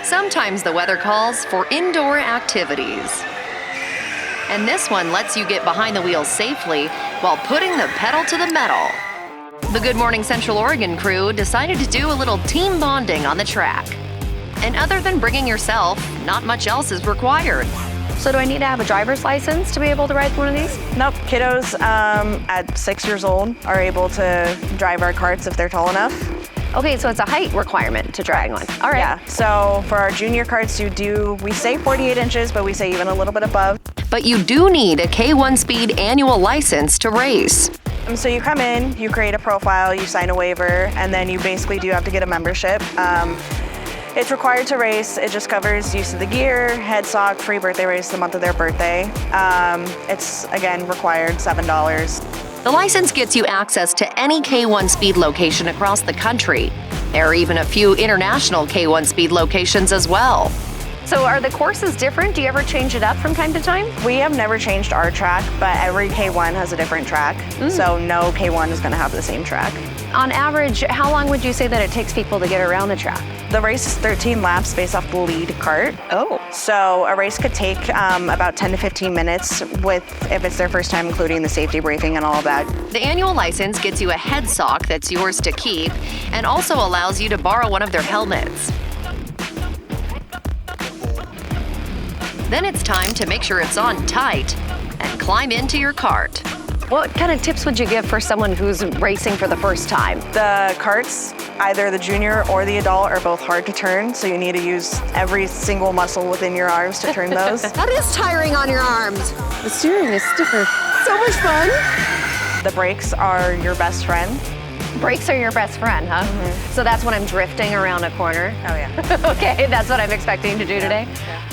Sometimes the weather calls for indoor activities. And this one lets you get behind the wheel safely while putting the pedal to the metal. The Good Morning Central Oregon crew decided to do a little team bonding on the track. And other than bringing yourself, not much else is required. So do I need to have a driver's license to be able to ride one of these? Nope. Kiddos at 6 years old are able to drive our carts if they're tall enough. Okay, so it's a height requirement to drive one. All right. Yeah, so for our junior carts, we say 48 inches, but we say even a little bit above. But you do need a K1 Speed annual license to race. So you come in, you create a profile, you sign a waiver, and then you basically do have to get a membership. It's required to race. It just covers use of the gear, head sock, free birthday race the month of their birthday. It's, again, required $7. The license gets you access to any K1 Speed location across the country. There are even a few international K1 Speed locations as well. So are the courses different? Do you ever change it up from time to time? We have never changed our track, but every K1 has a different track. So no K1 is going to have the same track. On average, how long would you say that it takes people to get around the track? The race is 13 laps based off the lead cart. Oh. So a race could take about 10 to 15 minutes if it's their first time, including the safety briefing and all of that. The annual license gets you a head sock that's yours to keep and also allows you to borrow one of their helmets. Then it's time to make sure it's on tight and climb into your cart. What kind of tips would you give for someone who's racing for the first time? The carts, either the junior or the adult, are both hard to turn, so you need to use every single muscle within your arms to turn those. That is tiring on your arms. The steering is stiffer. So much fun. The brakes are your best friend. Brakes are your best friend, huh? Mm-hmm. So that's when I'm drifting around a corner. Oh, yeah. Okay, that's what I'm expecting to do today. Yeah.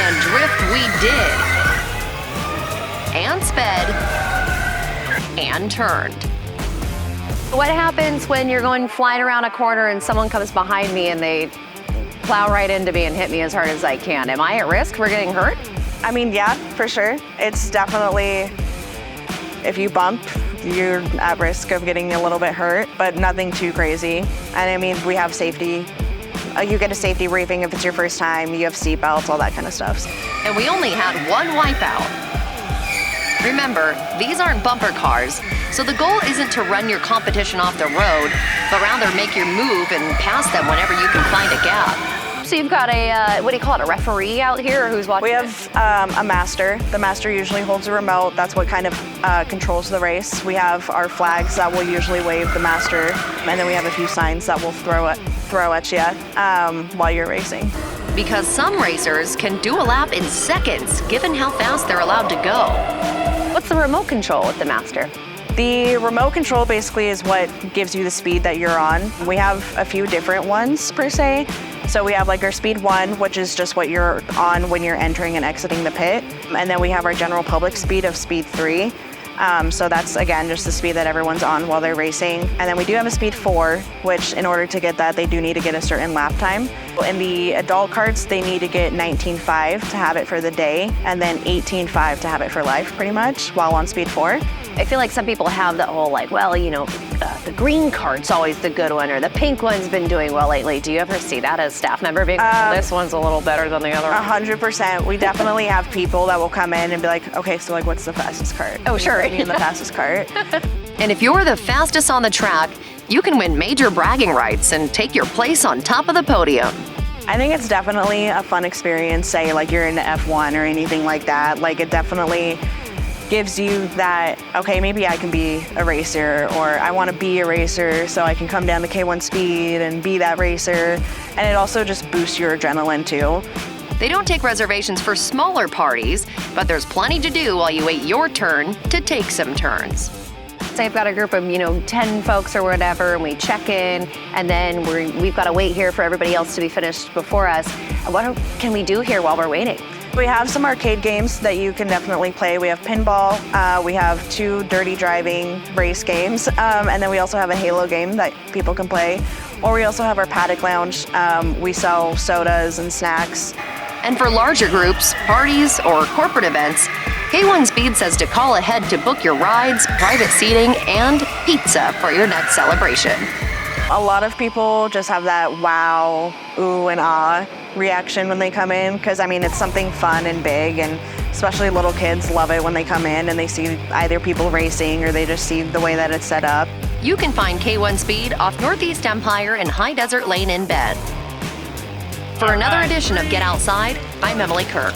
And drift we did. And sped. And turned. What happens when you're going flying around a corner and someone comes behind me and they plow right into me and hit me as hard as I can? Am I at risk for getting hurt? I mean, yeah, for sure. It's definitely, if you bump, you're at risk of getting a little bit hurt, but nothing too crazy. And I mean, we have safety. You get a safety briefing if it's your first time, you have seat belts, all that kind of stuff. And we only had one wipeout. Remember, these aren't bumper cars, so the goal isn't to run your competition off the road, but rather make your move and pass them whenever you can find a gap. So you've got a, what do you call it, a referee out here, or who's watching? We have a master. The master usually holds a remote. That's what kind of controls the race. We have our flags that will usually wave the master, and then we have a few signs that will throw at you while you're racing. Because some racers can do a lap in seconds, given how fast they're allowed to go. What's the remote control with the master? The remote control basically is what gives you the speed that you're on. We have a few different ones per se. So we have like our speed 1, which is just what you're on when you're entering and exiting the pit. And then we have our general public speed of speed 3. So that's, again, just the speed that everyone's on while they're racing. And then we do have a speed 4, which in order to get that, they do need to get a certain lap time. In the adult carts, they need to get 19.5 to have it for the day, and then 18.5 to have it for life, pretty much, while on speed 4. I feel like some people have the whole like, well, you know, the green cart's always the good one, or the pink one's been doing well lately. Do you ever see that as staff member being like, this one's a little better than the other one? 100%. We definitely have people that will come in and be like, okay, so like, what's the fastest cart? Oh, sure. Put me in the fastest cart. And if you're the fastest on the track, you can win major bragging rights and take your place on top of the podium. I think it's definitely a fun experience, say like you're into F1 or anything like that. Like it definitely gives you that, okay, maybe I can be a racer, or I want to be a racer so I can come down to K1 Speed and be that racer. And it also just boosts your adrenaline too. They don't take reservations for smaller parties, but there's plenty to do while you wait your turn to take some turns. Say I've got a group of, 10 folks or whatever, and we check in, and then we've got to wait here for everybody else to be finished before us. What can we do here while we're waiting? We have some arcade games that you can definitely play. We have pinball, we have 2 dirty driving race games, and then we also have a Halo game that people can play. Or we also have our paddock lounge. We sell sodas and snacks. And for larger groups, parties, or corporate events, K1 Speed says to call ahead to book your rides, private seating, and pizza for your next celebration. A lot of people just have that wow, ooh, and ah reaction when they come in because, I mean, it's something fun and big, and especially little kids love it when they come in and they see either people racing or they just see the way that it's set up. You can find K1 Speed off Northeast Empire and High Desert Lane in Bed. For another edition of Get Outside, I'm Emily Kirk.